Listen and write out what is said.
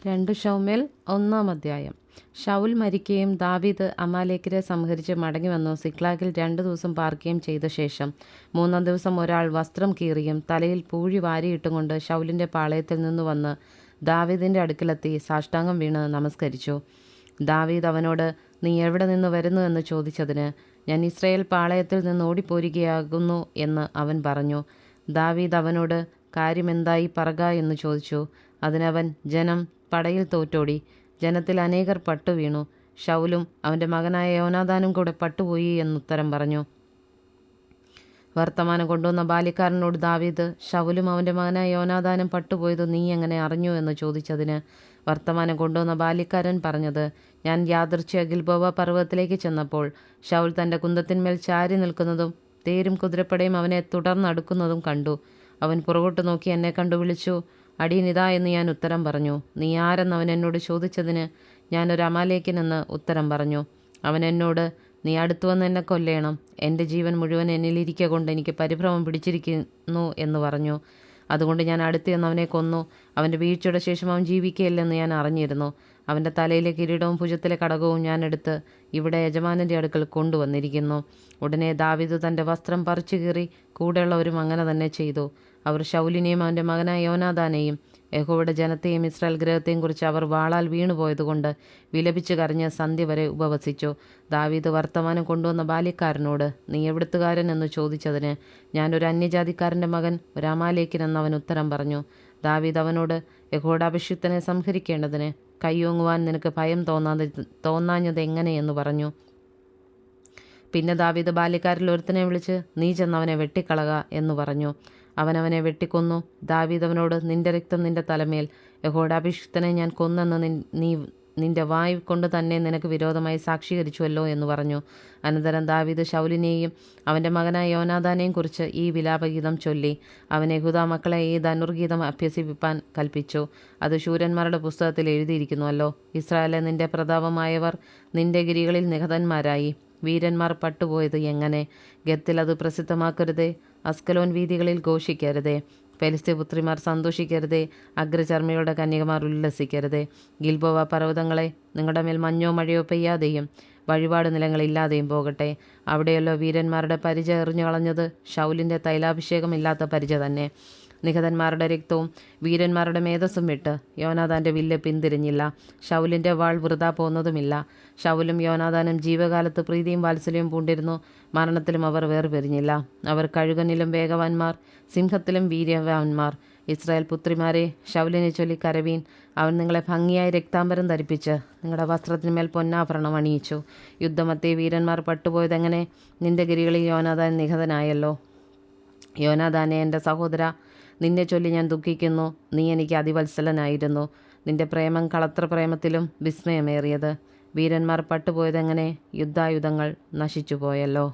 2 ശമൂവേൽ 1 അധ്യായം. ശൗൽ മരിക്കുകയും ദാവീദ് അമാലേക്യരെ സംഹരിച്ച് മടങ്ങിവന്നു സിക്ലാഗിൽ 2 ദിവസം പാർക്കുകയും ചെയ്ത ശേഷം 3-ാം ദിവസം ഒരാൾ വസ്ത്രം കീറിയും തലയിൽ പൂഴി വാരിയിട്ടുകൊണ്ട് ശൗലിൻ്റെ പാളയത്തിൽ നിന്നു വന്ന് ദാവീദിൻ്റെ അടുക്കലെത്തി സാഷ്ടാംഗം വീണ് നമസ്കരിച്ചു. ദാവീദ് അവനോട്, നീ എവിടെ നിന്ന് വരുന്നു എന്ന് ചോദിച്ചതിന്, ഞാൻ ഇസ്രായേൽ പാളയത്തിൽ നിന്ന് ഓടിപ്പോരുകയാകുന്നു എന്ന് അവൻ പറഞ്ഞു. ദാവീദ് അവനോട്, കാര്യമെന്തായി പറക എന്ന് ചോദിച്ചു. അതിനവൻ, ജനം പടയിൽ തോറ്റോടി, ജനത്തിൽ അനേകർ പട്ടുവീണു, ശൗലും അവൻ്റെ മകനായ യോനാഥാനും കൂടെ പട്ടുപോയി എന്നുത്തരം പറഞ്ഞു. വർത്തമാനം കൊണ്ടുവന്ന ബാല്യക്കാരനോട് ദാവീദ്, ശൗലും അവൻ്റെ മകനായ യോനാഥാനും പട്ടുപോയത് നീ എങ്ങനെ അറിഞ്ഞു എന്ന് ചോദിച്ചതിന്, വർത്തമാനം കൊണ്ടുവന്ന ബാല്യക്കാരൻ പറഞ്ഞത്, ഞാൻ യാദൃച്ഛിക ഗിൽബോവ പർവ്വതത്തിലേക്ക് ചെന്നപ്പോൾ ശൗൽ തൻ്റെ കുന്തത്തിന്മേൽ ചാരി നിൽക്കുന്നതും തേരും കുതിരപ്പടയും അവനെ തുടർന്നടുക്കുന്നതും കണ്ടു. അവൻ പുറകോട്ട് നോക്കി എന്നെ കണ്ടു വിളിച്ചു, അടിയനിതാ എന്ന് ഞാൻ ഉത്തരം പറഞ്ഞു. നീ ആരെന്ന് അവൻ എന്നോട് ചോദിച്ചതിന്, ഞാനൊരു അമാലേക്യനെന്ന് ഉത്തരം പറഞ്ഞു. അവൻ എന്നോട്, നീ അടുത്തു വന്ന് എന്നെ കൊല്ലേണം, എൻ്റെ ജീവൻ മുഴുവൻ എന്നിലിരിക്ക കൊണ്ട് എനിക്ക് പരിഭ്രമം പിടിച്ചിരിക്കുന്നു എന്ന് പറഞ്ഞു. അതുകൊണ്ട് ഞാൻ അടുത്ത് ചെന്ന് അവനെ കൊന്നു. അവൻ്റെ വീഴ്ചയുടെ ശേഷം അവൻ ജീവിക്കുകയില്ലെന്ന് ഞാൻ അറിഞ്ഞിരുന്നു. അവൻ്റെ തലയിലെ കിരീടവും ഭുജത്തിലെ കടകവും ഞാൻ എടുത്ത് ഇവിടെ യജമാനൻ്റെ അടുക്കൽ കൊണ്ടുവന്നിരിക്കുന്നു. ഉടനെ ദാവീദ് തൻ്റെ വസ്ത്രം പറിച്ചു കീറി, കൂടെയുള്ളവരും അങ്ങനെ തന്നെ ചെയ്തു. അവർ ശൗലിനെയും അവൻ്റെ മകനായ യോനാഥാനെയും യഹോവയുടെ ജനത്തെയും ഇസ്രായേൽ ഗൃഹത്തെയും കുറിച്ച് അവർ വാളാൽ വീണുപോയതുകൊണ്ട് വിലപിച്ചു കരഞ്ഞ് സന്ധ്യ വരെ ഉപവസിച്ചു. ദാവീദ് വർത്തമാനം കൊണ്ടുവന്ന ബാല്യക്കാരനോട്, നീ എവിടുത്തുകാരൻ എന്ന് ചോദിച്ചതിന്, ഞാനൊരു അന്യജാതിക്കാരൻ്റെ മകൻ, ഒരു അമാലേക്യൻ എന്നവൻ ഉത്തരം പറഞ്ഞു. ദാവീദ് അവനോട്, യഹോവയുടെ അഭിഷിക്തനെ സംഹരിക്കേണ്ടതിന് കൈയോങ്ങുവാൻ നിനക്ക് ഭയം തോന്നാഞ്ഞത് എങ്ങനെയെന്ന് പറഞ്ഞു. പിന്നെ ദാവീദ് ബാല്യക്കാരിൽ ഒരുത്തനെ വിളിച്ച്, നീ ചെന്നവനെ വെട്ടിക്കളക എന്ന് പറഞ്ഞു. അവനവനെ വെട്ടിക്കൊന്നു. ദാവീദ് അവനോട്, നിന്റെ രക്തം നിന്റെ തലമേൽ, യഹോവയുടെ അഭിഷിക്തനെ ഞാൻ കൊന്നെന്ന് നീ നിന്റെ വായ് കൊണ്ട് തന്നെ നിനക്ക് വിരോധമായി സാക്ഷീകരിച്ചുവല്ലോ എന്ന് പറഞ്ഞു. അനന്തരം ദാവീദ് ശൗലിനെയും അവൻ്റെ മകനായ യോനാഥാനെയും കുറിച്ച് ഈ വിലാപഗീതം ചൊല്ലി. അവൻ യഹൂദാ മക്കളെ ഈ ധനുർഗീതം അഭ്യസിപ്പിപ്പാൻ കൽപ്പിച്ചു. അത് ശൂരന്മാരുടെ പുസ്തകത്തിൽ എഴുതിയിരിക്കുന്നുവല്ലോ. ഇസ്രായേലെ, നിന്റെ പ്രതാപമായവർ നിന്റെ ഗിരികളിൽ നിഹതന്മാരായി. വീരന്മാർ പട്ടുപോയത് എങ്ങനെ? ഗത്തിൽ അത് പ്രസിദ്ധമാക്കരുതേ. അസ്കലോൻ വീഥികളിൽ ഘോഷിക്കരുതേ. ഫെലിസ്ത്യപുത്രിമാർ സന്തോഷിക്കരുതേ. അഗ്രചർമ്മികളുടെ കന്യകമാർ ഉല്ലസിക്കരുതേ. ഗിൽബോവ പർവ്വതങ്ങളെ, നിങ്ങളുടെ മേൽ മഞ്ഞോ മഴയോ പെയ്യാതെയും വഴിപാട് നിലങ്ങളില്ലാതെയും പോകട്ടെ. അവിടെയല്ലോ വീരന്മാരുടെ പരിച എറിഞ്ഞു കളഞ്ഞത്. ശൗലിൻ്റെ തൈലാഭിഷേകമില്ലാത്ത പരിച തന്നെ. നിഹതന്മാരുടെ രക്തവും വീരന്മാരുടെ മേധസ്സും വിട്ട് യോനാഥാൻ്റെ വില്ല് പിന്തിരിഞ്ഞില്ല. ശൗലിൻ്റെ വാൾ വൃഥാ പോന്നതുമില്ല. ശൗലും യോനാഥാനും ജീവകാലത്ത് പ്രീതിയും വാത്സല്യവും പൂണ്ടിരുന്നു. മരണത്തിലും അവർ വേർപിരിഞ്ഞില്ല. അവർ കഴുകനിലും വേഗവാന്മാർ, സിംഹത്തിലും വീര്യവാന്മാർ. ഇസ്രായേൽ പുത്രിമാരെ, ശൗലിനെ ചൊല്ലി കരവീൻ. അവൻ നിങ്ങളെ ഭംഗിയായി രക്താംബരം ധരിപ്പിച്ച് നിങ്ങളുടെ വസ്ത്രത്തിന്മേൽ പൊന്നാഭരണം അണിയിച്ചു. യുദ്ധമത്തേ വീരന്മാർ പട്ടുപോയതെങ്ങനെ? നിന്റെ ഗിരികളിൽ യോനാഥാൻ നിഹതനായല്ലോ. യോനാഥാനെ, എൻ്റെ സഹോദര, നിന്നെ ചൊല്ലി ഞാൻ ദുഃഖിക്കുന്നു. നീ എനിക്ക് അതിവത്സലനായിരുന്നു. നിന്റെ പ്രേമം കളത്ര പ്രേമത്തിലും വിസ്മയമേറിയത്. വീരന്മാർ പട്ടുപോയതെങ്ങനെ? യുദ്ധായുധങ്ങൾ നശിച്ചുപോയല്ലോ.